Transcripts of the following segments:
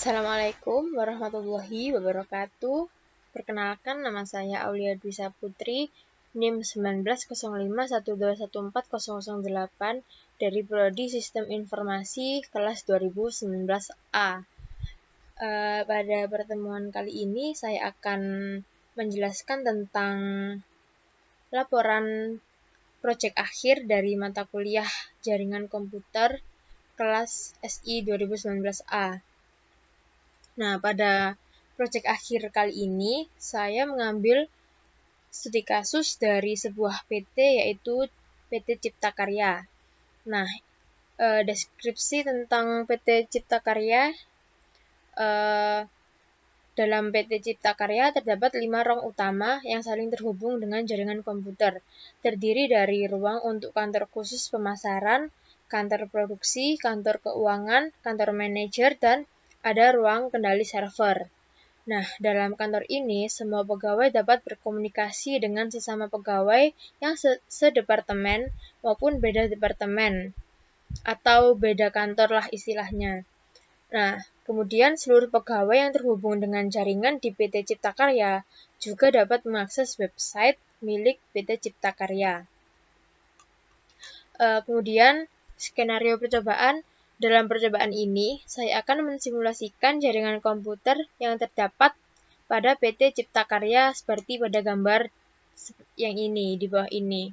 Assalamualaikum warahmatullahi wabarakatuh. Perkenalkan, nama saya Aulia Dwi Saputri, NIM 190512140008 dari Prodi Sistem Informasi kelas 2019A. Pada pertemuan kali ini saya akan menjelaskan tentang laporan proyek akhir dari mata kuliah Jaringan Komputer kelas SI 2019A. Nah, pada proyek akhir kali ini, saya mengambil studi kasus dari sebuah PT, yaitu PT Cipta Karya. Nah, deskripsi tentang PT Cipta Karya. Dalam PT Cipta Karya terdapat 5 ruang utama yang saling terhubung dengan jaringan komputer. Terdiri dari ruang untuk kantor khusus pemasaran, kantor produksi, kantor keuangan, kantor manajer, dan ada ruang kendali server. Nah, dalam kantor ini, semua pegawai dapat berkomunikasi dengan sesama pegawai yang sedepartemen maupun beda departemen, atau beda kantor lah istilahnya. Nah, kemudian seluruh pegawai yang terhubung dengan jaringan di PT Cipta Karya juga dapat mengakses website milik PT Cipta Karya. Kemudian, skenario percobaan. Dalam percobaan ini, saya akan mensimulasikan jaringan komputer yang terdapat pada PT Cipta Karya seperti pada gambar yang ini, di bawah ini.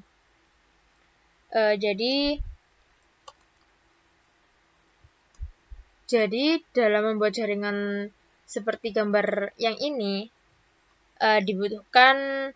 Jadi dalam membuat jaringan seperti gambar yang ini, dibutuhkan,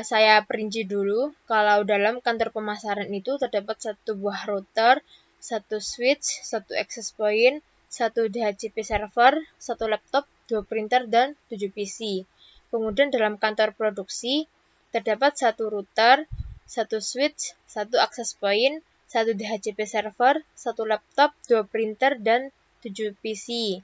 saya perinci dulu, kalau dalam kantor pemasaran itu terdapat satu buah router, satu switch, satu access point, satu DHCP server, satu laptop, 2 printer, dan 7 PC. Kemudian dalam kantor produksi, terdapat satu router, satu switch, satu access point, satu DHCP server, satu laptop, 2 printer, dan 7 PC.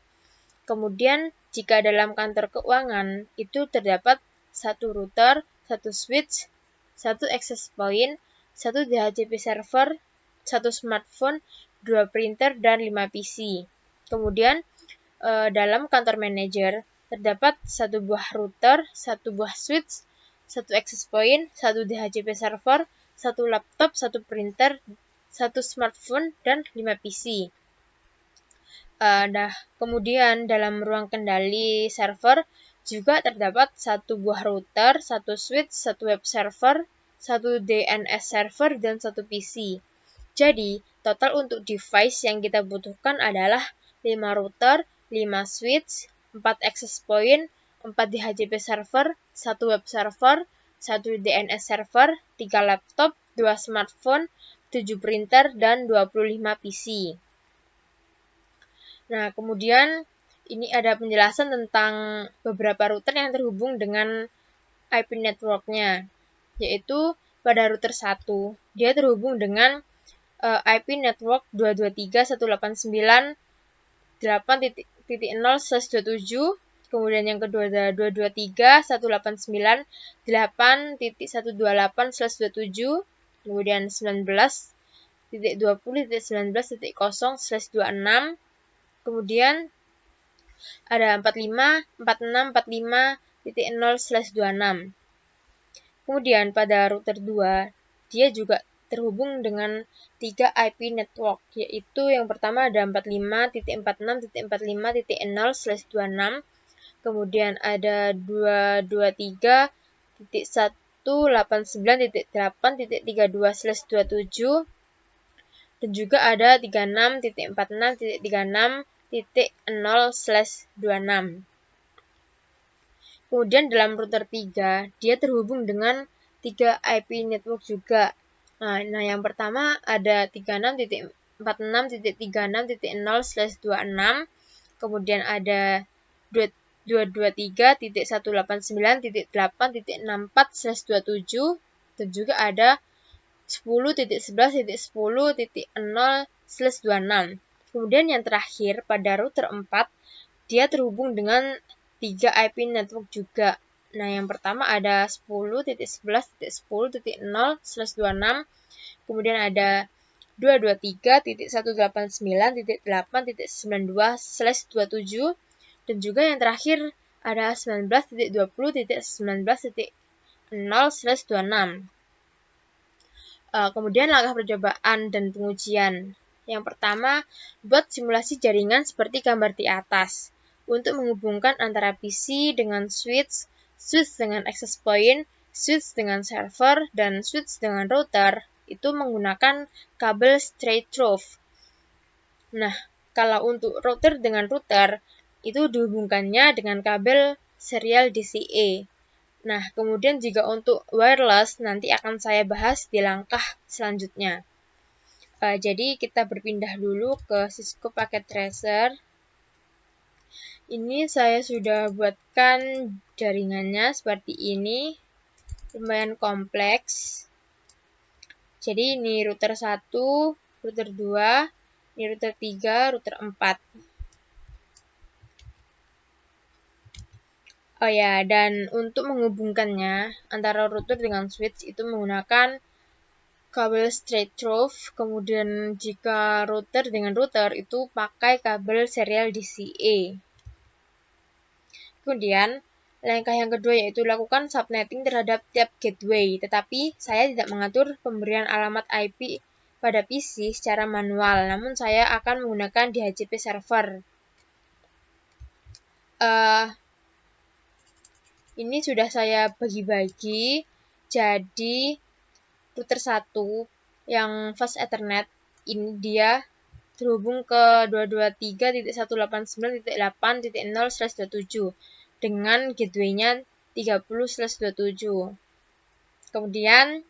Kemudian, jika dalam kantor keuangan, itu terdapat satu router, satu switch, satu access point, satu DHCP server, satu smartphone, 2 printer, dan 5 PC. Kemudian, dalam kantor manajer, terdapat satu buah router, satu buah switch, satu access point, satu DHCP server, satu laptop, satu printer, satu smartphone, dan 5 PC. Kemudian dalam ruang kendali server juga terdapat satu buah router, satu switch, satu web server, satu DNS server, dan satu PC. Jadi, total untuk device yang kita butuhkan adalah 5 router, 5 switch, 4 access point, 4 DHCP server, 1 web server, 1 DNS server, 3 laptop, 2 smartphone, 7 printer, dan 25 PC. Nah, kemudian ini ada penjelasan tentang beberapa router yang terhubung dengan IP network-nya, yaitu pada router 1, dia terhubung dengan IP network 223.189.8.0/27, kemudian yang kedua ada 223.189.8.128/27, kemudian 19.20.19.0/26, kemudian ada 45.46.45.0/26. Kemudian pada router 2, dia juga terhubung dengan 3 IP network, yaitu yang pertama ada 45.46.45.0/26, kemudian ada 223.189.8.32/27, dan juga ada 36.46.36.0/26. Kemudian dalam router 3, dia terhubung dengan 3 IP network juga. Nah, yang pertama ada 36.46.36.0/26, kemudian ada 223.189.8.64/27, dan juga ada 10.11.10.0/26. Kemudian yang terakhir pada router 4, dia terhubung dengan 3 IP network juga. Nah, yang pertama ada 10.11.10.0/26, kemudian ada 223.189.8.92/27 dan juga yang terakhir ada 19.20.19.0/26. Kemudian langkah percobaan dan pengujian. Yang pertama, buat simulasi jaringan seperti gambar di atas. Untuk menghubungkan antara PC dengan switch, switch dengan access point, switch dengan server, dan switch dengan router, itu menggunakan kabel straight through. Nah, kalau untuk router dengan router, itu dihubungkannya dengan kabel serial DCA. Nah, kemudian jika untuk wireless, nanti akan saya bahas di langkah selanjutnya. Jadi, kita berpindah dulu ke Cisco Packet Tracer. Ini saya sudah buatkan jaringannya seperti ini, lumayan kompleks. Jadi, ini router 1, router 2, ini router 3, router 4. Oh ya, dan untuk menghubungkannya antara router dengan switch itu menggunakan kabel straight through. Kemudian jika router dengan router itu pakai kabel serial DCA. Kemudian langkah yang kedua yaitu lakukan subnetting terhadap tiap gateway. Tetapi saya tidak mengatur pemberian alamat IP pada PC secara manual, namun saya akan menggunakan DHCP server. Ini sudah saya bagi-bagi, jadi router 1 yang fast Ethernet, ini dia terhubung ke 223.189.8.0/27 dengan gateway-nya 30/27. Kemudian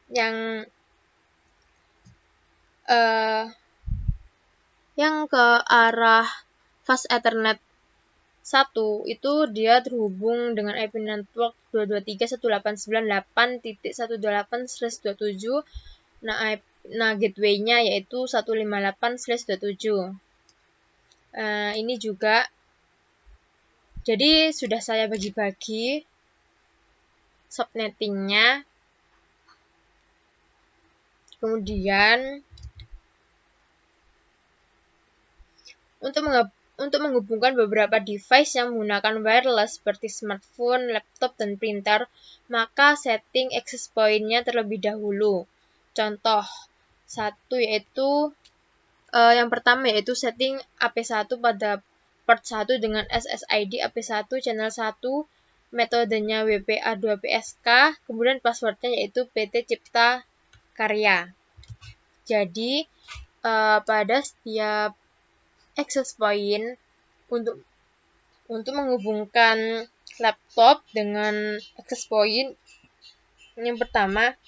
yang ke arah fast Ethernet 1 itu dia terhubung dengan IP network 223.189.8.18/27. Nah gateway-nya yaitu 158/27. Ini juga jadi sudah saya bagi-bagi subnetting-nya. Kemudian untuk menghubungkan beberapa device yang menggunakan wireless seperti smartphone, laptop, dan printer, maka setting access point-nya terlebih dahulu. Contoh satu yaitu yang pertama yaitu setting AP1 pada port 1 dengan SSID AP1 channel 1, metodenya WPA2PSK, kemudian passwordnya yaitu PT Cipta Karya. Jadi pada setiap access point untuk menghubungkan laptop dengan access point, yang pertama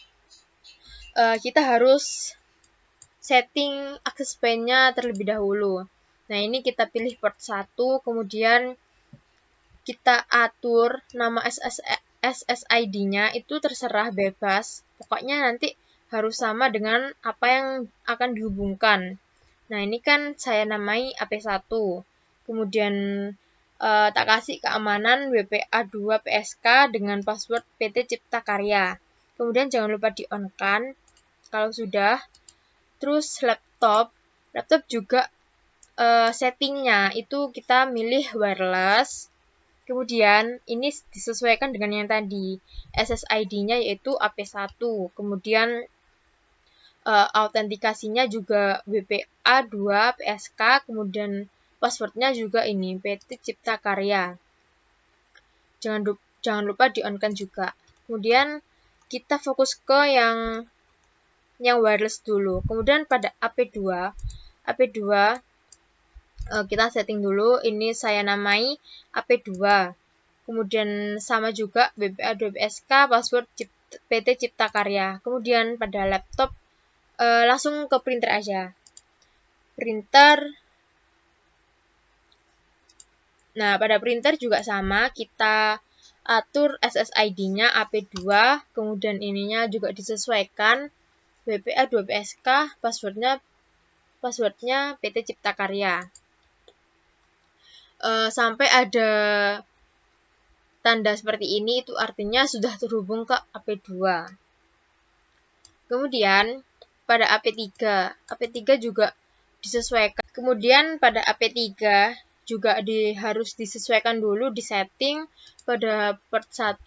kita harus setting access point-nya terlebih dahulu. Nah, ini kita pilih port 1, kemudian kita atur nama SSID-nya itu terserah bebas. Pokoknya nanti harus sama dengan apa yang akan dihubungkan. Nah, ini kan saya namai AP1. Kemudian tak kasih keamanan WPA2PSK dengan password PT Cipta Karya. Kemudian jangan lupa di-on-kan kalau sudah. Terus laptop juga settingnya itu kita milih wireless. Kemudian ini disesuaikan dengan yang tadi. SSID-nya yaitu AP1. Kemudian autentikasinya juga WPA2 PSK, kemudian passwordnya juga ini PT Cipta Karya. Jangan lupa di-on-kan juga. Kemudian kita fokus ke yang wireless dulu. Kemudian pada AP2 kita setting dulu. Ini saya namai AP2. Kemudian sama juga WPA2 PSK, password PT Cipta Karya. Kemudian pada laptop langsung ke printer aja. Nah, pada printer juga sama, kita atur SSID-nya AP2, kemudian ininya juga disesuaikan WPA2PSK, passwordnya PT Cipta Karya. Sampai ada tanda seperti ini, itu artinya sudah terhubung ke AP2. Kemudian pada AP3. AP3 juga disesuaikan. Kemudian pada AP3 juga harus disesuaikan dulu di setting pada part 1.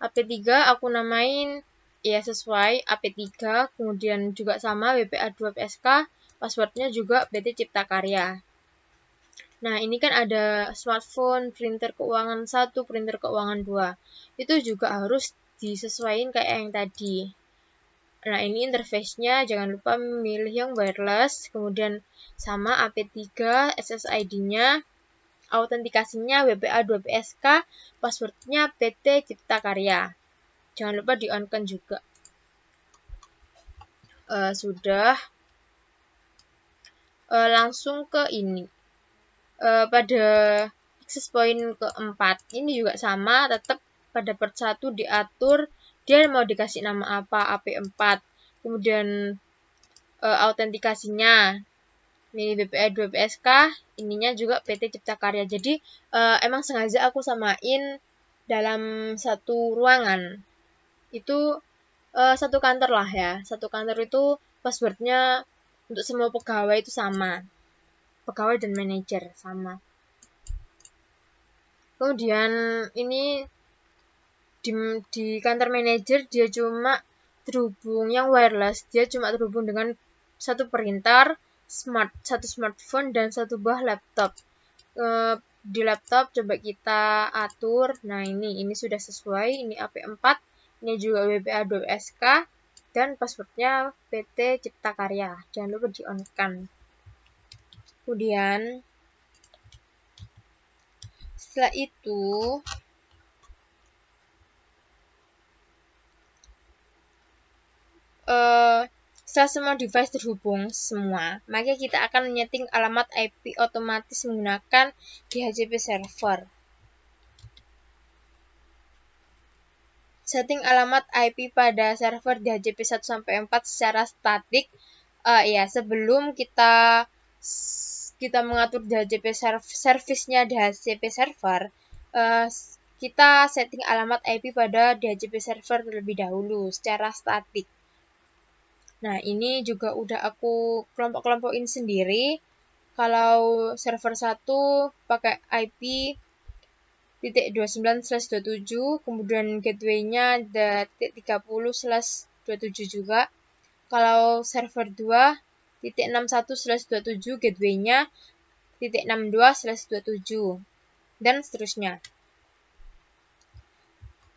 AP3 aku namain ya sesuai AP3, kemudian juga sama WPA2PSK, passwordnya juga PT Cipta Karya. Nah, ini kan ada smartphone, printer keuangan 1, printer keuangan 2. Itu juga harus disesuaikan kayak yang tadi. Nah, ini interface-nya jangan lupa milih yang wireless, kemudian sama AP3, SSID-nya, autentikasinya WPA2PSK, password-nya PT Cipta Karya. Jangan lupa di-on-kan juga. Sudah. Langsung ke ini. Pada access point keempat, ini juga sama, tetap pada part 1 diatur dia mau dikasih nama apa, AP4, kemudian autentikasinya ini WPA2PSK, ininya juga PT Cipta Karya. Jadi emang sengaja aku samain dalam satu ruangan. Itu satu kantor lah ya. Satu kantor itu passwordnya untuk semua pegawai itu sama. Pegawai dan manajer sama. Kemudian ini di kantor manajer dia cuma terhubung yang wireless, dia cuma terhubung dengan satu printer, satu smartphone dan satu buah laptop. Di laptop coba kita atur. Nah, ini sudah sesuai, ini AP4, ini juga WPA2SK dan passwordnya PT Cipta Karya. Jangan lupa di-on-kan. Kemudian setelah itu setelah semua device terhubung semua, maka kita akan menyeting alamat IP otomatis menggunakan DHCP server. Setting alamat IP pada server DHCP 1-4 secara statik. Sebelum kita mengatur DHCP service-nya DHCP server, kita setting alamat IP pada DHCP server terlebih dahulu secara statik. Nah, ini juga udah aku kelompok-kelompokin sendiri. Kalau server 1 pakai IP .29/27, kemudian gateway-nya ada .30/27 juga. Kalau server 2 .61/27, gateway-nya .62/27 dan seterusnya.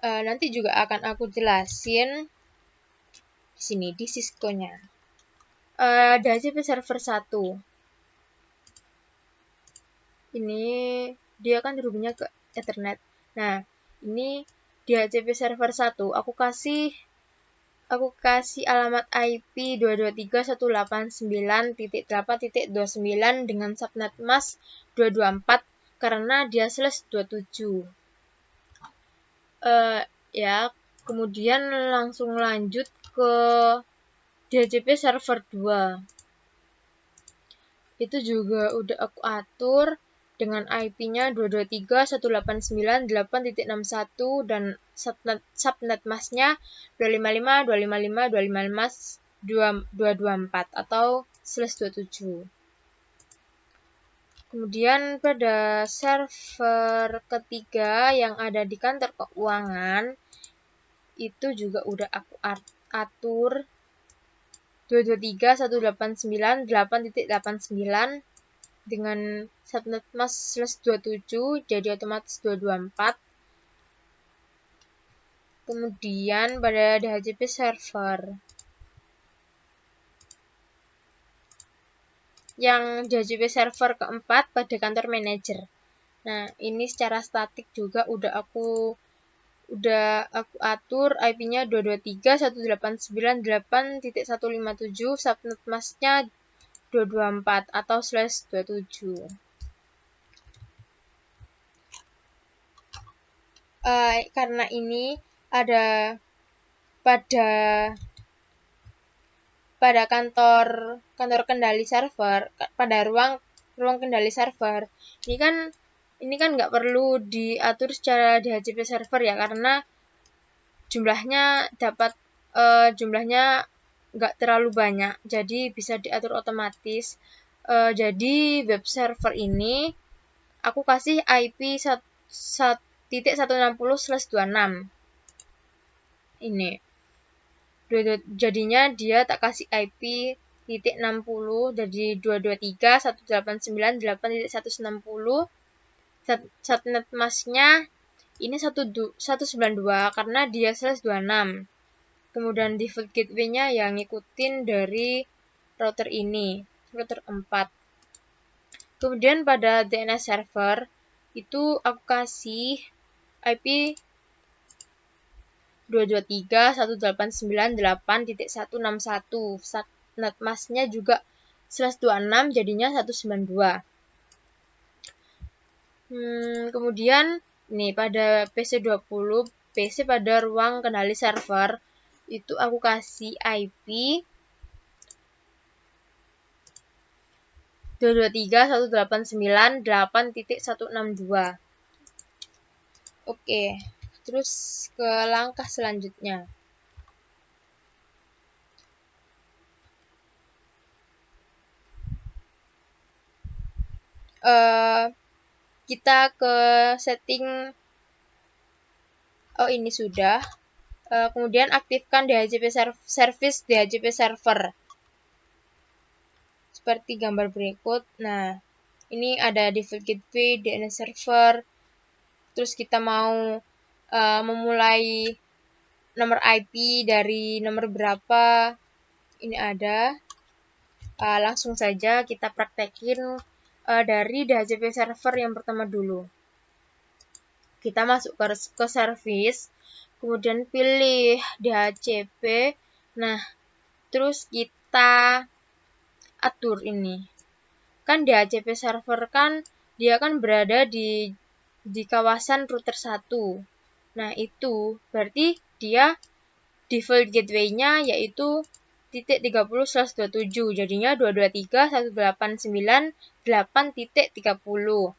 Nanti juga akan aku jelasin di sini di Cisco-nya. DHCP server 1. Ini dia kan terhubungnya ke Ethernet. Nah, ini DHCP server 1. Aku kasih alamat IP 223.189.8.29 dengan subnet mask 224 karena dia /27. Kemudian langsung lanjut ke DHCP server 2. Itu juga udah aku atur dengan IP-nya 223.189.8.61 dan subnet mask-nya 255.255.254 atau /27. Kemudian pada server ketiga yang ada di kantor keuangan itu juga udah aku atur 223.189.8.89 dengan subnet mask /27, jadi otomatis 224. Kemudian pada DHCP server yang DHCP server keempat pada kantor manajer. Nah, ini secara statik juga udah aku atur IP-nya 223.189.8.157, subnet mask-nya 224 atau /27. Karena ini ada pada kantor kendali server, pada ruang kendali server. Ini kan nggak perlu diatur secara DHCP server ya, karena jumlahnya nggak terlalu banyak, jadi bisa diatur otomatis. Jadi web server ini aku kasih IP 1.160/26 ini. Jadinya dia tak kasih IP titik 60 jadi 223.189.8.160. Subnet masknya ini 192 karena dia /26. Kemudian default gateway-nya yang ngikutin dari router ini, router 4. Kemudian pada DNS server itu aku kasih IP 223.189.8.161. Subnet masknya juga /26 jadinya 192. Kemudian nih pada PC pada ruang kendali server itu aku kasih IP 223.189.8.162. Oke, terus ke langkah selanjutnya. Kita ke setting. Oh, ini sudah. Kemudian aktifkan DHCP service DHCP server. Seperti gambar berikut. Nah, ini ada default gateway, DNS server. Terus kita mau memulai nomor IP dari nomor berapa. Ini ada. Langsung saja kita praktekin dari DHCP server yang pertama dulu. Kita masuk ke service, kemudian pilih DHCP. Nah, terus kita atur ini. Kan DHCP server kan dia kan berada di kawasan router 1. Nah, itu berarti dia default gateway-nya yaitu titik 30/27. Jadinya 223.189.8.30.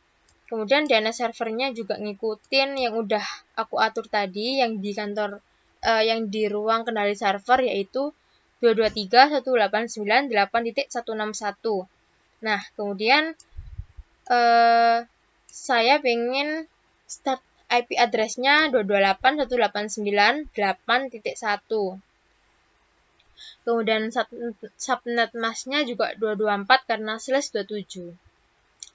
Kemudian DNS servernya juga ngikutin yang udah aku atur tadi yang di kantor yang di ruang kendali server yaitu 223.189.8.161. Nah, kemudian saya pengen start IP address-nya 228.189.8.1. Kemudian subnet mask-nya juga 224 karena /27.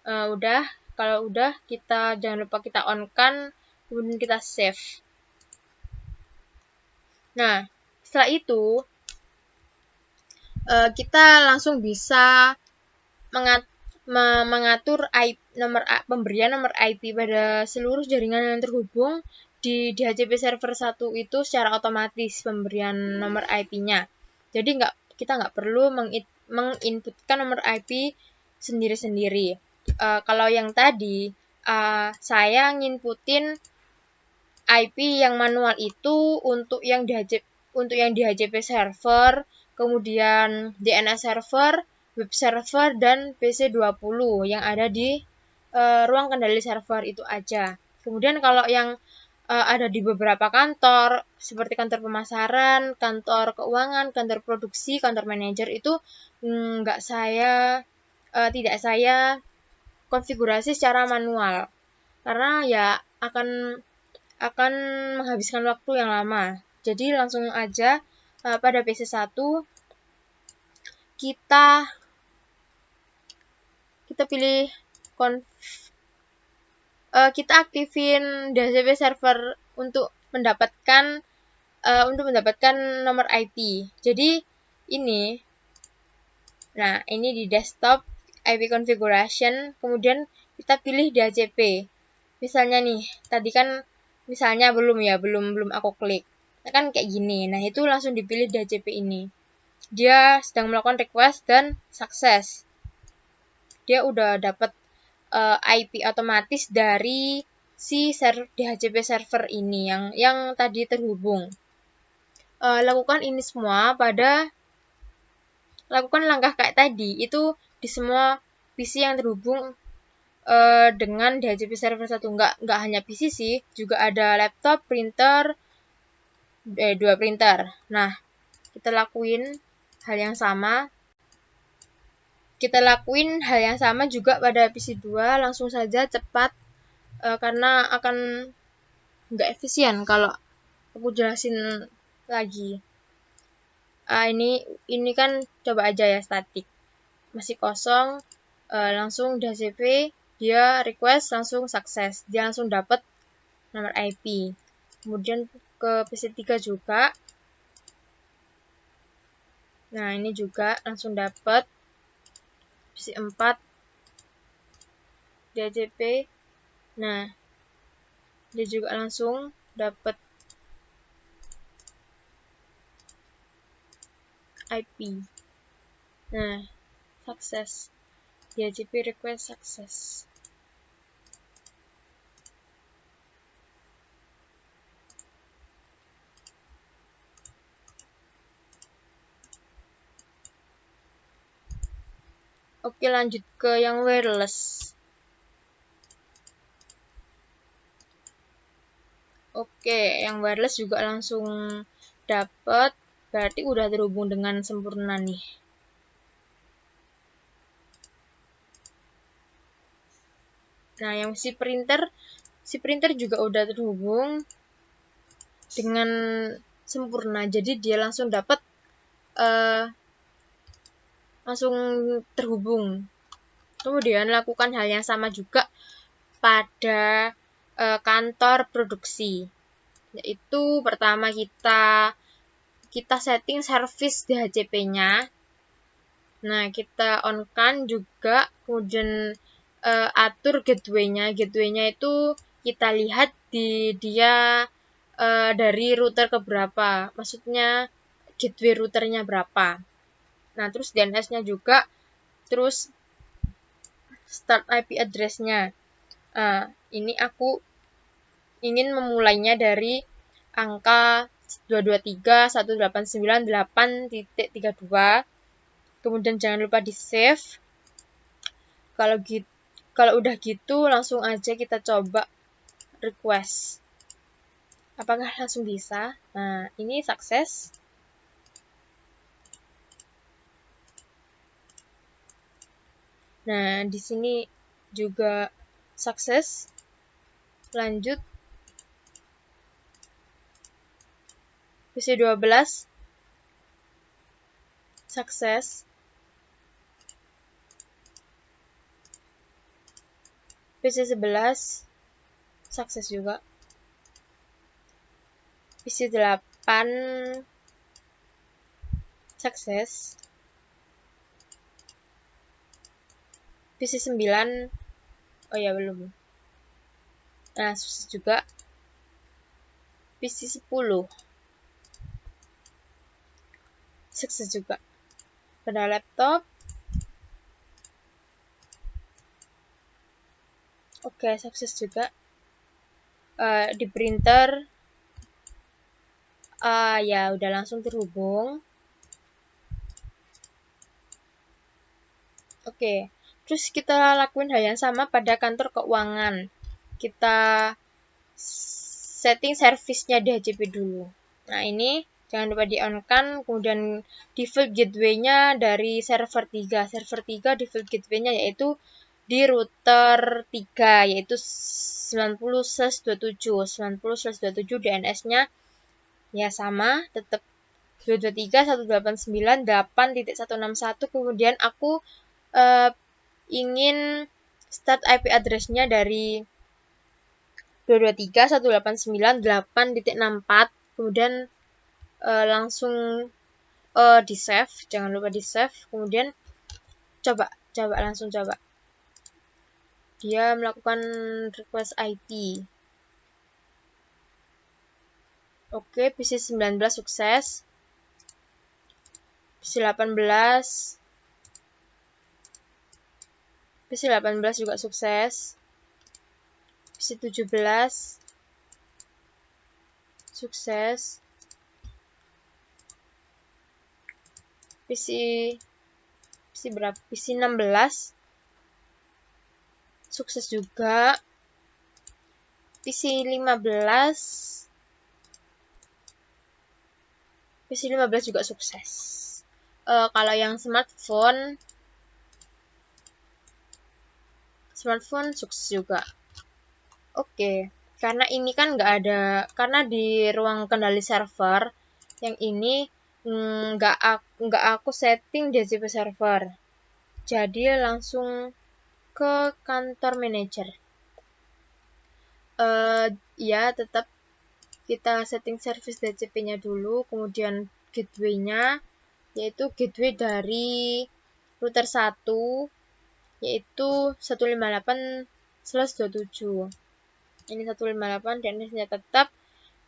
Udah, kalau udah kita jangan lupa kita on-kan, kemudian kita save. Nah, setelah itu kita langsung bisa mengatur pemberian nomor IP pada seluruh jaringan yang terhubung di DHCP server 1 itu secara otomatis pemberian nomor IP-nya. Jadi kita nggak perlu menginputkan nomor IP sendiri-sendiri. Kalau yang tadi saya nginputin IP yang manual itu untuk yang DHCP server, kemudian DNS server, web server, dan PC20 yang ada di ruang kendali server itu aja. Kemudian kalau yang ada di beberapa kantor, seperti kantor pemasaran, kantor keuangan, kantor produksi, kantor manajer itu tidak saya konfigurasi secara manual. Karena ya akan menghabiskan waktu yang lama. Jadi langsung aja pada PC1 kita pilih kita aktifin DHCP server untuk mendapatkan nomor IP. Jadi ini di desktop IP configuration, kemudian kita pilih DHCP. Misalnya nih, tadi kan misalnya belum aku klik. Nah, kan kayak gini. Nah, itu langsung dipilih DHCP ini. Dia sedang melakukan request dan sukses. Dia udah dapat IP otomatis dari si DHCP server ini yang tadi terhubung. Lakukan ini semua lakukan langkah kayak tadi itu di semua PC yang terhubung dengan DHCP server 1. Nggak hanya PC sih, juga ada laptop, printer, 2 printer. Nah, kita lakuin hal yang sama. Kita lakuin hal yang sama juga pada PC 2, langsung saja cepat, karena akan nggak efisien kalau aku jelasin lagi. Ini kan coba aja ya statik, masih kosong, langsung DHCP, dia request langsung sukses, dia langsung dapat nomor IP. Kemudian ke PC 3 juga. Nah, ini juga langsung dapat. PC 4 DHCP. Nah, dia juga langsung dapat IP. Nah, sukses. DHCP request sukses. Oke, lanjut ke yang wireless. Oke, yang wireless juga langsung dapat, berarti udah terhubung dengan sempurna nih. Nah, yang si printer juga udah terhubung dengan sempurna. Jadi dia langsung dapat, langsung terhubung. Kemudian lakukan hal yang sama juga pada kantor produksi. Yaitu pertama kita setting service DHCP-nya. Nah, kita on-kan juga, kemudian atur gateway-nya. Gateway-nya itu kita lihat dia dari router ke berapa. Maksudnya gateway routernya berapa. Nah, terus DNS-nya juga, terus start IP address-nya. Ini aku ingin memulainya dari angka 223.189.8.32. Kemudian jangan lupa di save. Kalau udah gitu langsung aja kita coba request. Apakah langsung bisa? Nah, ini sukses. Nah, di sini juga sukses. Lanjut. PC 12 sukses. PC 11 sukses juga. PC 8 sukses. PC 9 oh ya belum. Nah, sukses juga. PC 10 sukses juga. Pada laptop oke, sukses juga. Di printer ya udah langsung terhubung. Oke, terus kita lakuin hal yang sama pada kantor keuangan. Kita setting service-nya DHCP dulu. Nah, ini jangan lupa di-on-kan, kemudian default gateway-nya dari server 3. Server 3 default gateway-nya yaitu di router 3, yaitu 90/27. 90/27 DNS-nya ya sama, tetap 223.189.8.161. Kemudian aku ingin start IP address-nya dari 223.189.8.64, kemudian langsung di save, jangan lupa di save, kemudian langsung coba dia melakukan request IP. Oke, PC 19 sukses. PC 18 juga sukses. PC 17 sukses. PC berapa? PC 16 sukses juga. PC 15 juga sukses. Kalau yang smartphone sukses juga. Oke, karena ini kan nggak ada, karena di ruang kendali server yang ini nggak aku setting DHCP server, jadi langsung ke kantor manager. Ya tetap kita setting service DHCP-nya dulu, kemudian gateway-nya, yaitu gateway dari router 1, yaitu 158/27. Ini 158 dan ini tetap.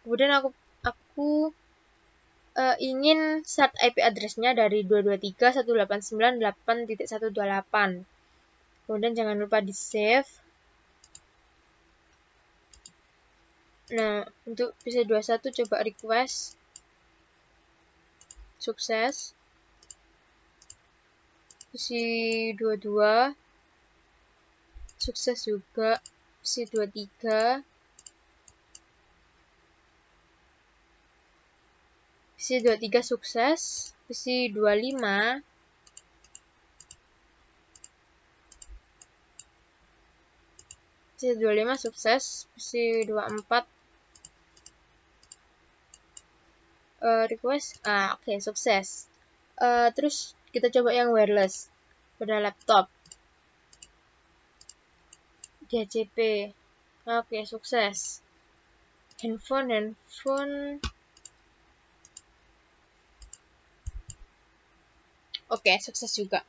Kemudian aku ingin start IP address-nya dari 223.189.8.128. Kemudian jangan lupa di save. Nah, untuk PC21 coba request. Sukses. PC22 sukses juga. PC23 sukses. PC25 sukses. PC24 request. Oke, sukses. Terus kita coba yang wireless pada laptop. DHCP. Oke, sukses. Handphone. Oke, sukses juga.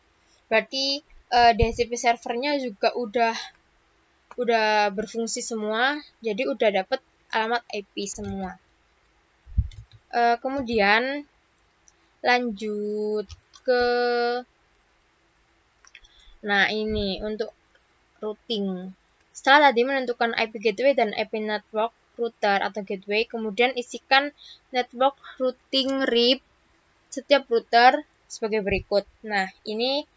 Berarti DHCP servernya juga udah berfungsi semua, jadi udah dapet alamat IP semua. Kemudian lanjut ke, nah ini untuk routing. Setelah tadi menentukan IP gateway dan IP network router atau gateway, kemudian isikan network routing RIP setiap router sebagai berikut. Nah, ini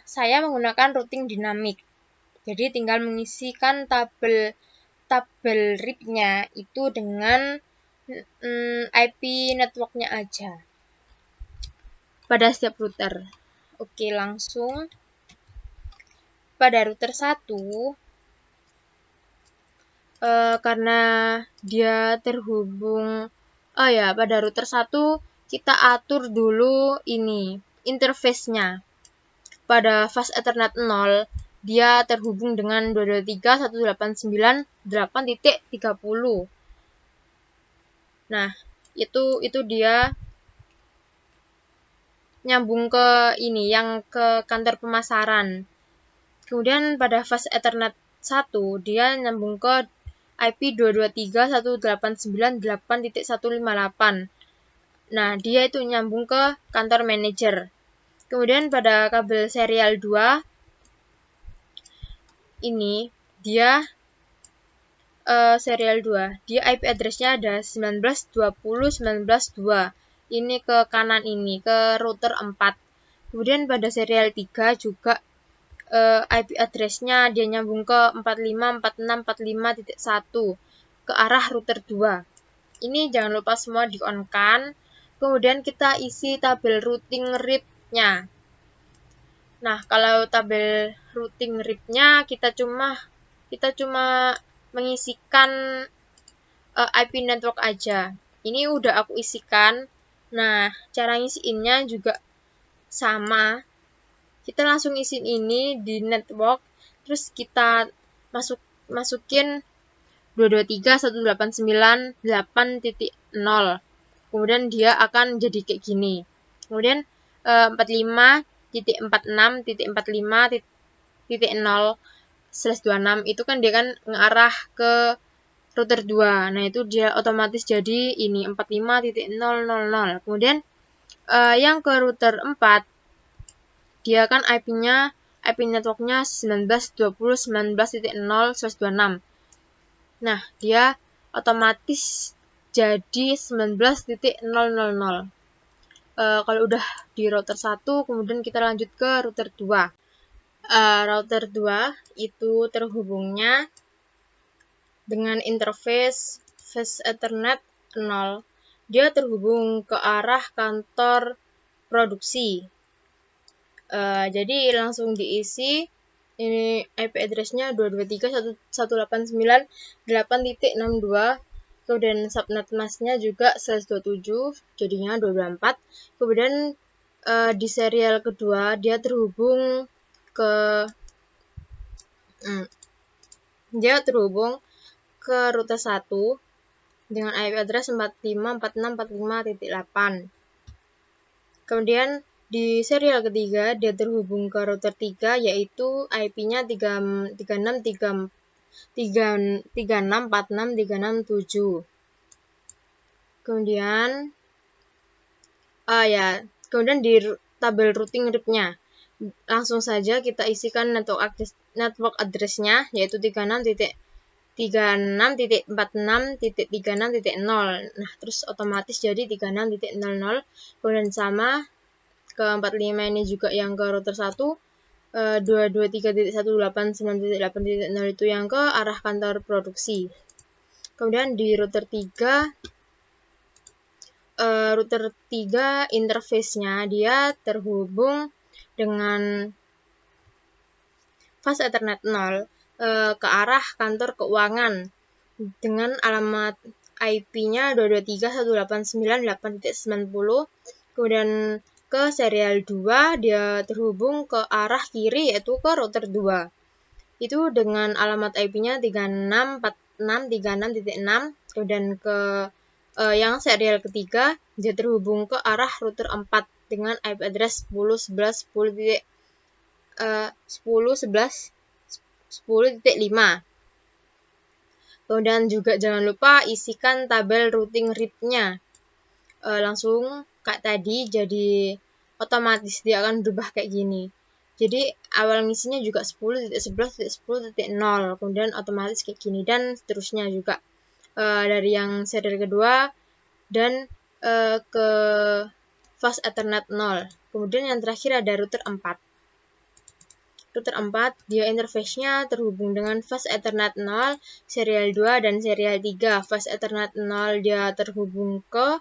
saya menggunakan routing dinamik. Jadi tinggal mengisikan tabel RIP-nya itu dengan IP networknya aja pada setiap router. Oke, langsung pada router 1, karena dia terhubung, pada router 1 kita atur dulu ini interface-nya. Pada fast Ethernet 0 dia terhubung dengan 223.189.8.30. Nah, itu dia nyambung ke ini, yang ke kantor pemasaran. Kemudian pada fast Ethernet 1 dia nyambung ke IP 223.189.8.158. Nah, dia itu nyambung ke kantor manager. Kemudian pada kabel serial 2 ini dia serial 2. Dia IP address-nya ada 19.20.19.2. Ini ke kanan ini, ke router 4. Kemudian pada serial 3 juga IP address-nya dia nyambung ke 45.46.45.1 ke arah router 2. Ini jangan lupa semua di-on-kan. Kemudian kita isi tabel routing RIP-nya. Nah, kalau tabel routing RIP-nya kita cuma mengisikan IP network aja. Ini udah aku isikan. Nah, cara ngisiinnya juga sama. Kita langsung isiin ini di network, terus kita masukin 223.189.8.0. Kemudian dia akan jadi kayak gini. Kemudian 45.46.45.0/26 itu kan dia kan ngarah ke router 2. Nah, itu dia otomatis jadi ini 45.000. Kemudian yang ke router 4 dia kan IP networknya 19.20.19.0/26. Nah, dia otomatis jadi 19.000. Kalau udah di router 1, kemudian kita lanjut ke router 2. Router 2 itu terhubungnya dengan interface fast Ethernet 0. Dia terhubung ke arah kantor produksi. Jadi langsung diisi. Ini IP address-nya 223.189.8.62. Kemudian subnet mask-nya juga 127, jadinya 224. Kemudian di serial kedua dia terhubung ke router 1 dengan IP address 454645.8. Kemudian di serial ketiga dia terhubung ke router 3 yaitu IP-nya 36.46.36.36.36.37. Kemudian di tabel routing RIP-nya langsung saja kita isikan network address-nya yaitu 36.46.36.36.0. Nah, terus otomatis jadi 36.00. Kemudian sama ke 45 ini juga yang ke router 1, 223.189.8.0 itu yang ke arah kantor produksi. Kemudian di router 3 interface-nya dia terhubung dengan fast Ethernet 0 ke arah kantor keuangan dengan alamat IP-nya 223.189.8.90. Kemudian ke serial 2 dia terhubung ke arah kiri yaitu ke router 2. Itu dengan alamat IP-nya 36.46.36.6. Kemudian ke yang serial ketiga dia terhubung ke arah router 4 dengan IP address 10.11.10.11.10.5. Kemudian juga jangan lupa isikan tabel routing RIP-nya. Langsung kayak tadi, jadi otomatis dia akan berubah kayak gini. Jadi awal ngisinya juga 10.11.10.0, kemudian otomatis kayak gini dan seterusnya juga dari yang serial kedua dan ke fast Ethernet 0. Kemudian yang terakhir ada router 4. Router 4, dia interface-nya terhubung dengan fast Ethernet 0, serial 2 dan serial 3. Fast Ethernet 0 dia terhubung ke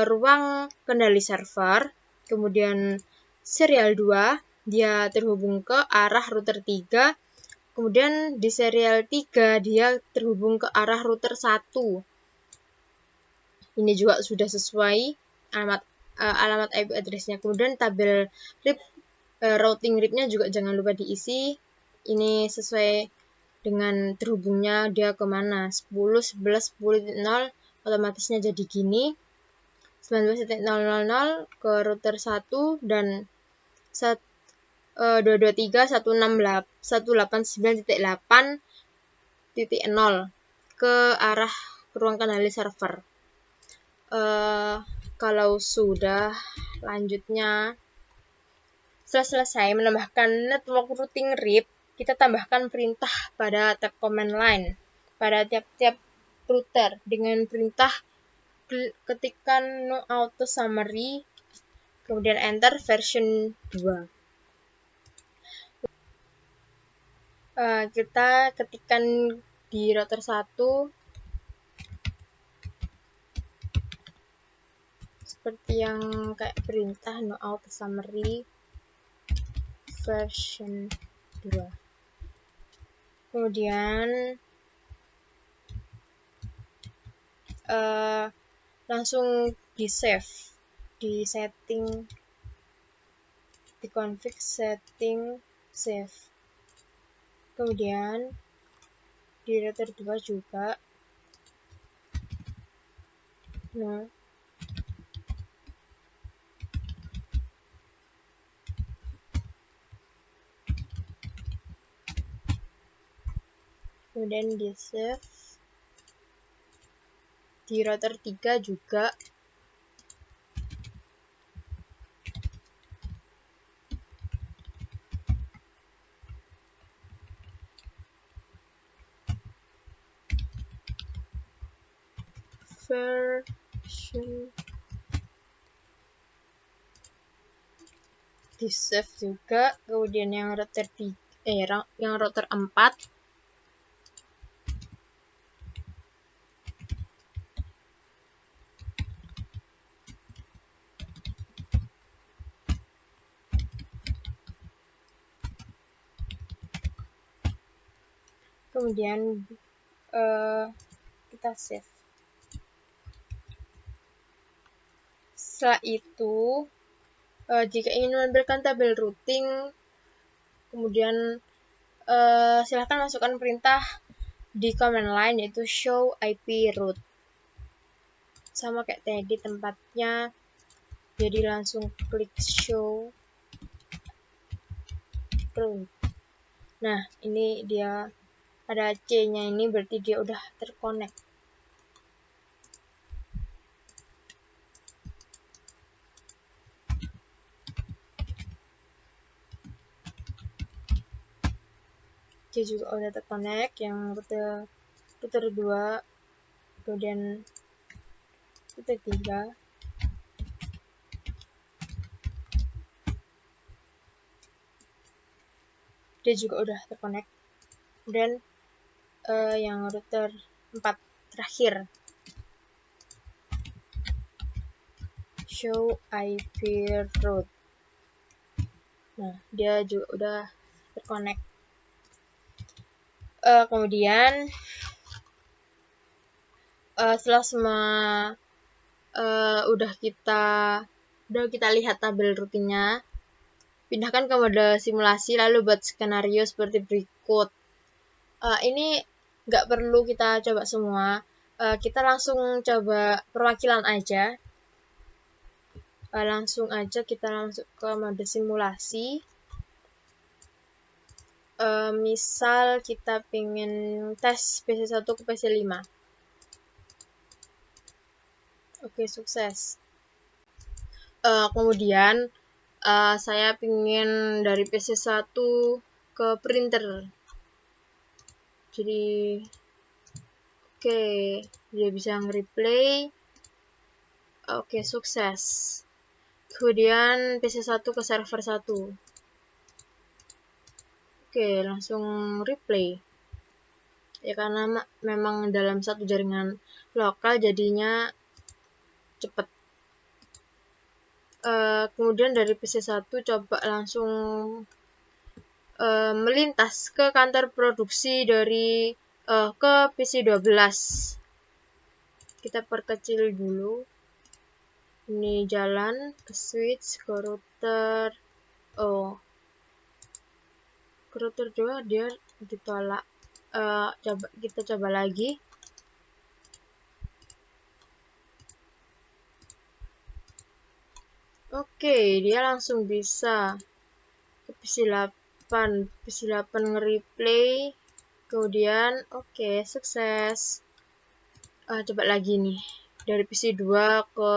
ruang kendali server. Kemudian serial 2 dia terhubung ke arah router 3. Kemudian di serial 3 dia terhubung ke arah router 1. Ini juga sudah sesuai alamat IP address-nya. Kemudian tabel RIP routing RIP-nya juga jangan lupa diisi. Ini sesuai dengan terhubungnya dia kemana. 10.11.10.0 otomatisnya jadi gini. 19.000 ke router 1 dan 223.169.8.0 ke arah ruang kendali server. Kalau sudah, lanjutnya setelah selesai menambahkan network routing RIP, kita tambahkan perintah pada tab command line pada tiap-tiap router dengan perintah ketikkan no auto summary, kemudian enter version 2. Kita ketikkan di router 1 seperti yang kayak perintah no auto summary version 2. Kemudian langsung di save, di setting, di config setting save. Kemudian di router 2 juga kemudian di save. Di router 3 juga version di save juga. Kemudian yang router 4 Kemudian kita save. Setelah itu, jika ingin menampilkan tabel routing, kemudian silahkan masukkan perintah di command line, yaitu show IP route. Sama kayak tadi tempatnya, jadi langsung klik show route. Nah, ini dia ada C-nya, ini berarti dia udah terconnect. Dia juga udah terconnect, yang router 2, kemudian router 3. Dia juga udah terconnect. Kemudian yang router 4 terakhir, show IP route. Nah, dia juga udah terconnect. Kemudian setelah semua udah kita lihat tabel routingnya, pindahkan ke mode simulasi, lalu buat skenario seperti berikut. Ini nggak perlu kita coba semua, kita langsung coba perwakilan aja. Langsung aja kita masuk ke mode simulasi. Misal kita pengen tes PC1 ke PC5. Oke, sukses. Kemudian saya pengen dari PC1 ke printer. Jadi oke, dia bisa nge-replay. Oke, sukses. Kemudian PC1 ke server 1. Oke, langsung replay. Ya karena memang dalam satu jaringan lokal jadinya cepet. Kemudian dari PC1 coba langsung melintas ke kantor produksi dari ke PC12. Kita perkecil dulu. Ini jalan ke switch ke router. Ke router 2 dia ditolak. Kita coba lagi. Oke, dia langsung bisa ke PC8. PC8 nge-replay. Kemudian oke, sukses. Coba lagi nih. Dari PC2 ke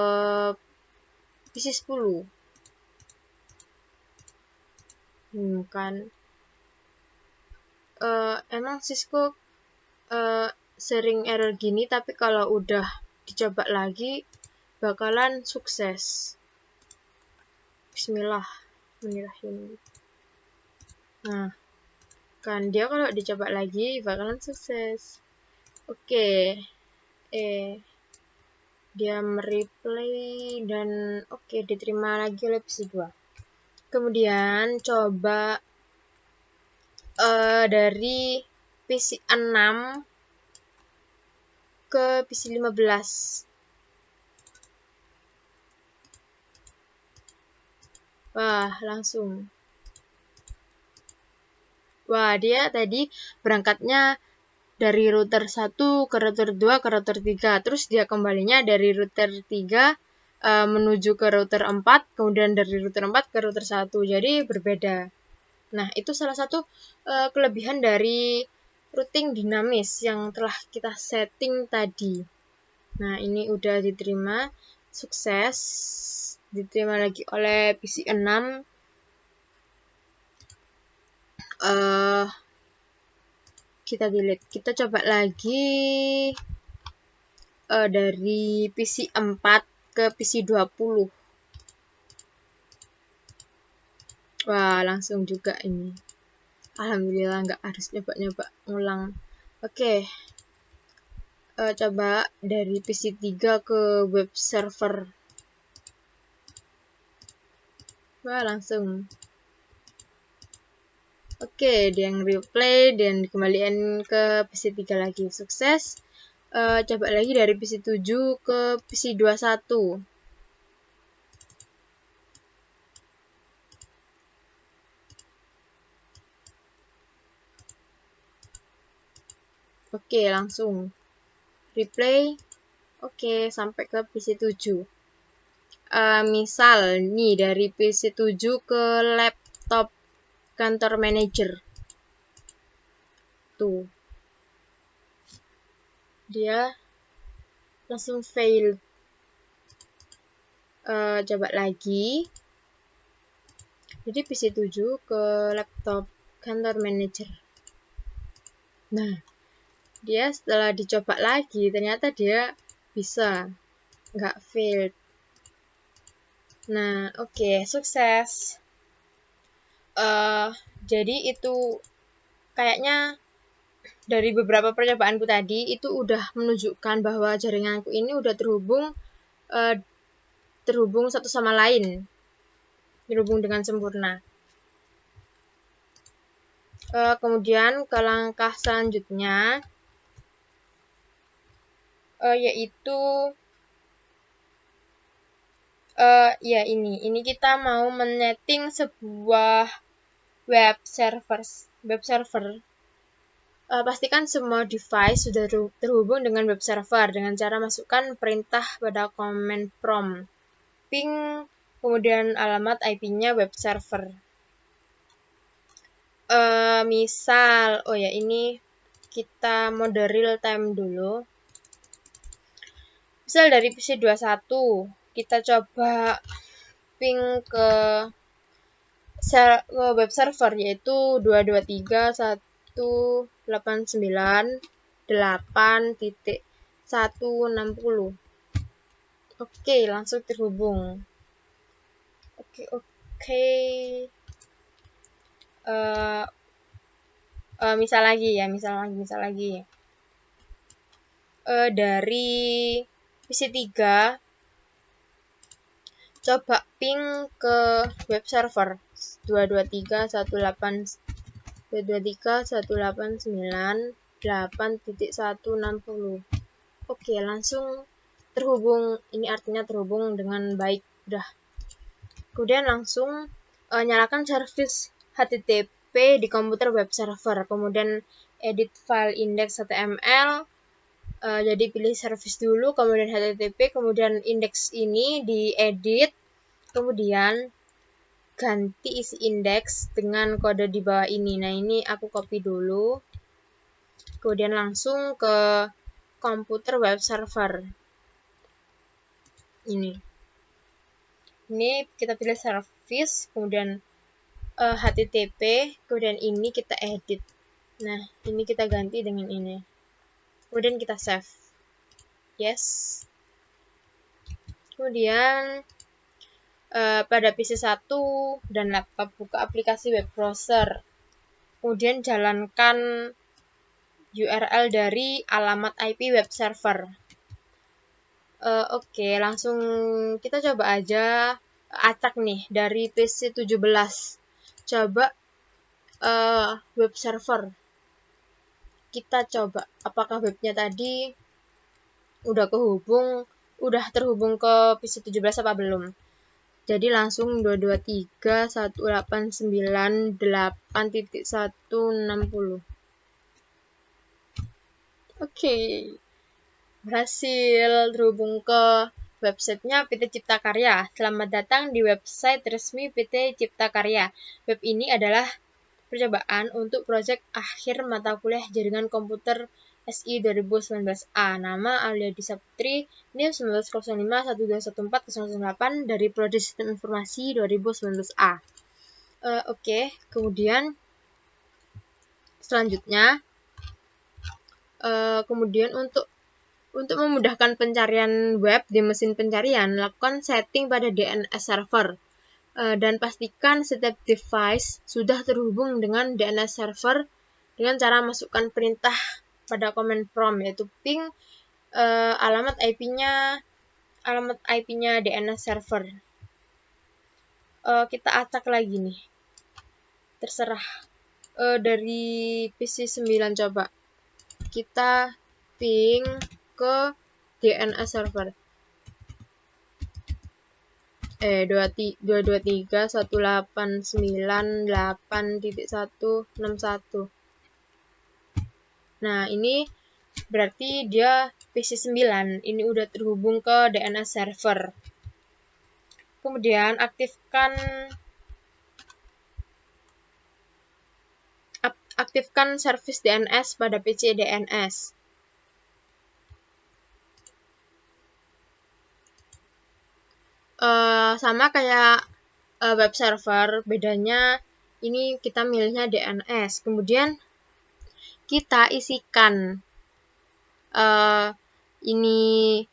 PC10. Kan. Emang Cisco sering error gini, tapi kalau udah dicoba lagi bakalan sukses. Bismillahirrahmanirrahim. Nah, kan dia kalau dicoba lagi bakalan sukses. Oke. Dia mereplay dan oke, diterima lagi oleh PC2. Kemudian coba dari PC6 ke PC15. Wah, langsung. Wah, dia tadi berangkatnya dari router 1 ke router 2 ke router 3. Terus dia kembalinya dari router 3 menuju ke router 4, kemudian dari router 4 ke router 1. Jadi berbeda. Nah, itu salah satu kelebihan dari routing dinamis yang telah kita setting tadi. Nah, ini udah diterima, sukses. Diterima lagi oleh PC6. Kita delete. Kita coba lagi dari PC4 ke PC20. Wah, langsung juga ini. Alhamdulillah nggak harus nyoba-nyoba ngulang. Oke. Coba dari PC3 ke web server. Wah, langsung. Oke, dia replay dan dikembalikan ke PC3 lagi. Sukses. Coba lagi dari PC7 ke PC21. Oke, langsung replay. Oke, sampai ke PC7. Misal nih dari PC7 ke laptop kantor manager. Tuh. Dia langsung fail. Coba lagi. Jadi PC7 ke laptop kantor manager. Nah, dia setelah dicoba lagi, ternyata dia bisa. Nggak fail. Nah, oke, sukses. Jadi itu kayaknya dari beberapa percobaanku tadi itu udah menunjukkan bahwa jaringanku ini udah terhubung satu sama lain, terhubung dengan sempurna. Kemudian ke langkah selanjutnya yaitu ya ini kita mau menetting sebuah web server. Pastikan semua device sudah terhubung dengan web server dengan cara masukkan perintah pada command prompt ping kemudian alamat IP-nya web server. Misal, ini kita mode real time dulu. Misal dari PC21, kita coba ping ke web server yaitu 223.189.8.160. Oke, langsung terhubung. Oke. Misal lagi. Dari PC3 coba ping ke web server 223.189.8.160. Oke, langsung terhubung. Ini artinya terhubung dengan baik. Udah. Kemudian langsung nyalakan service HTTP di komputer web server. Kemudian edit file index.html. Jadi pilih service dulu, kemudian HTTP, kemudian indeks ini diedit, kemudian ganti isi indeks dengan kode di bawah ini. Nah, ini aku copy dulu. Kemudian langsung ke komputer web server. Ini kita pilih service, kemudian HTTP, kemudian ini kita edit. Nah, ini kita ganti dengan ini. Kemudian kita save. Yes. Kemudian pada PC1 dan laptop buka aplikasi web browser. Kemudian jalankan URL dari alamat IP web server. Oke, langsung kita coba aja acak nih dari PC17. Coba web server. Kita coba apakah webnya tadi udah terhubung ke PC17 apa belum. Jadi langsung 223.189.8.160. Oke. Berhasil terhubung ke websitenya PT Cipta Karya. Selamat datang di website resmi PT Cipta Karya. Web ini adalah percobaan untuk proyek akhir mata kuliah jaringan komputer SI 2019A. Nama Aliadi Saputri, NIM 1905-1214-008 dari Prodi Sistem Informasi 2019A. Oke, kemudian selanjutnya, kemudian untuk memudahkan pencarian web di mesin pencarian, lakukan setting pada DNS server. Dan pastikan setiap device sudah terhubung dengan DNS server dengan cara masukkan perintah pada command prompt, yaitu ping alamat IP-nya DNS server. Kita acak lagi nih. Terserah. dari PC 9 coba. Kita ping ke DNS server. 223.189.8.161. Nah, ini berarti dia PC 9. Ini udah terhubung ke DNS server. Kemudian aktifkan service DNS pada PC DNS. Sama kayak web server, bedanya ini kita milihnya DNS. Kemudian kita isikan ini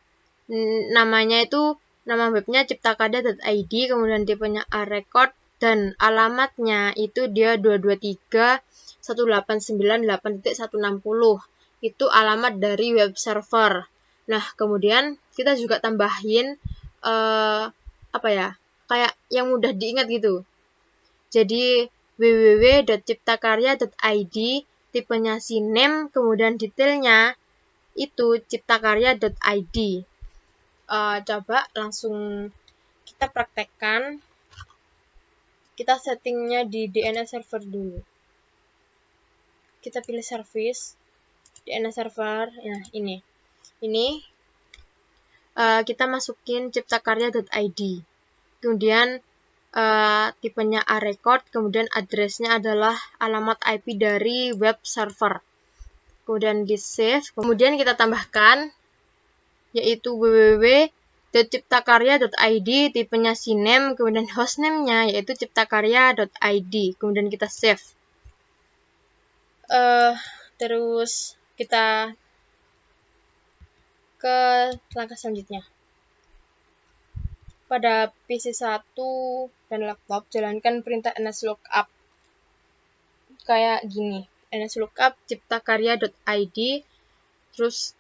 namanya itu, nama webnya ciptakarya.id, kemudian tipenya record, dan alamatnya itu dia 223.189.8.160. Itu alamat dari web server. Nah, kemudian kita juga tambahin kayak yang mudah diingat gitu. Jadi www.ciptakarya.id, tipenya CNAME, kemudian detailnya itu ciptakarya.id. Coba langsung kita praktekkan. Kita settingnya di DNS server dulu. Kita pilih service DNS server. Nah, ini kita masukin ciptakarya.id. Kemudian tipenya record, kemudian addressnya adalah alamat IP dari web server. Kemudian di save, kemudian kita tambahkan yaitu www.ciptakarya.id, tipenya CNAME, kemudian hostname-nya yaitu ciptakarya.id, kemudian kita save. Terus kita ke langkah selanjutnya. Pada PC 1 dan laptop, jalankan perintah nslookup. Kayak gini, nslookup ciptakarya.id, terus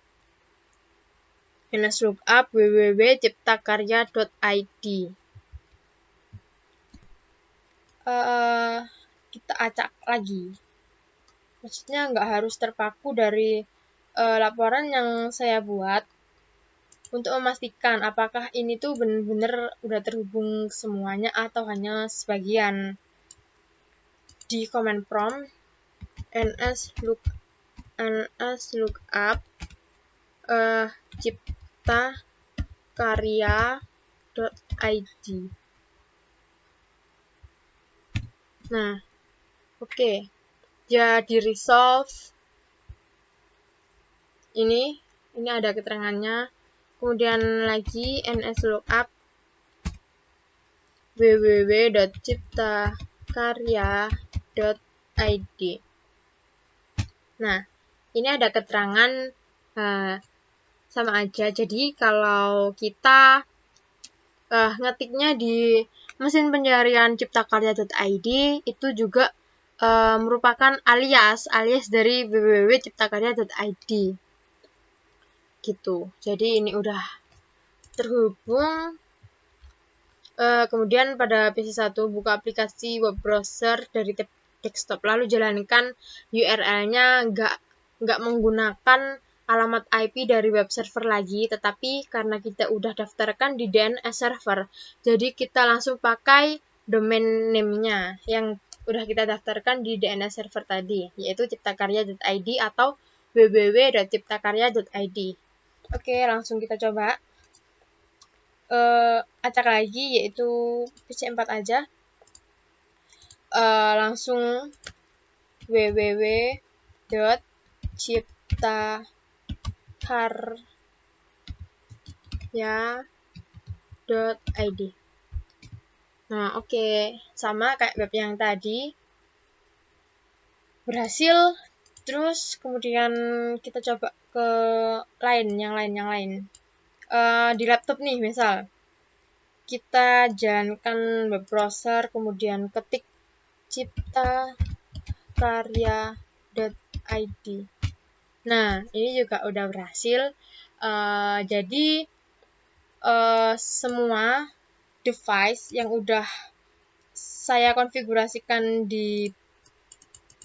nslookup www.ciptakarya.id. Kita acak lagi. Maksudnya nggak harus terpaku dari laporan yang saya buat, untuk memastikan apakah ini tuh benar-benar udah terhubung semuanya atau hanya sebagian. Di command prompt nslookup ciptakarya.id. Nah, oke. Jadi resolve. Ini ada keterangannya. Kemudian lagi nslookup www.ciptakarya.id. Nah, ini ada keterangan sama aja. Jadi kalau kita ngetiknya di mesin pencarian ciptakarya.id, itu juga merupakan alias dari www.ciptakarya.id. Gitu. Jadi ini udah terhubung. Kemudian pada PC 1 buka aplikasi web browser dari desktop, lalu jalankan URL-nya nggak menggunakan alamat IP dari web server lagi, tetapi karena kita udah daftarkan di DNS server, jadi kita langsung pakai domain name-nya yang udah kita daftarkan di DNS server tadi, yaitu ciptakarya.id atau www.ciptakarya.id. Oke, langsung kita coba. Acak lagi, yaitu PC 4 aja. Langsung www.ciptakarya.id. Nah, oke. Sama kayak web yang tadi. Berhasil. Terus kemudian kita coba ke yang lain. Di laptop nih, misal kita jalankan web browser, kemudian ketik ciptakarya.id. Nah, ini juga udah berhasil. Jadi semua device yang udah saya konfigurasikan di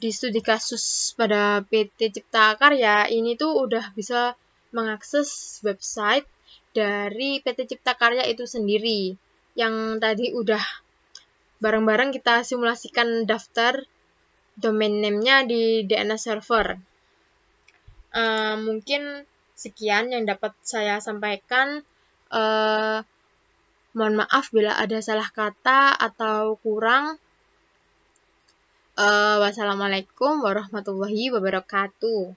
di studi kasus pada PT Cipta Karya ini tuh udah bisa mengakses website dari PT Cipta Karya itu sendiri. Yang tadi udah bareng-bareng kita simulasikan daftar domain name-nya di DNS server. Mungkin sekian yang dapat saya sampaikan. Mohon maaf bila ada salah kata atau kurang. Wassalamualaikum warahmatullahi wabarakatuh.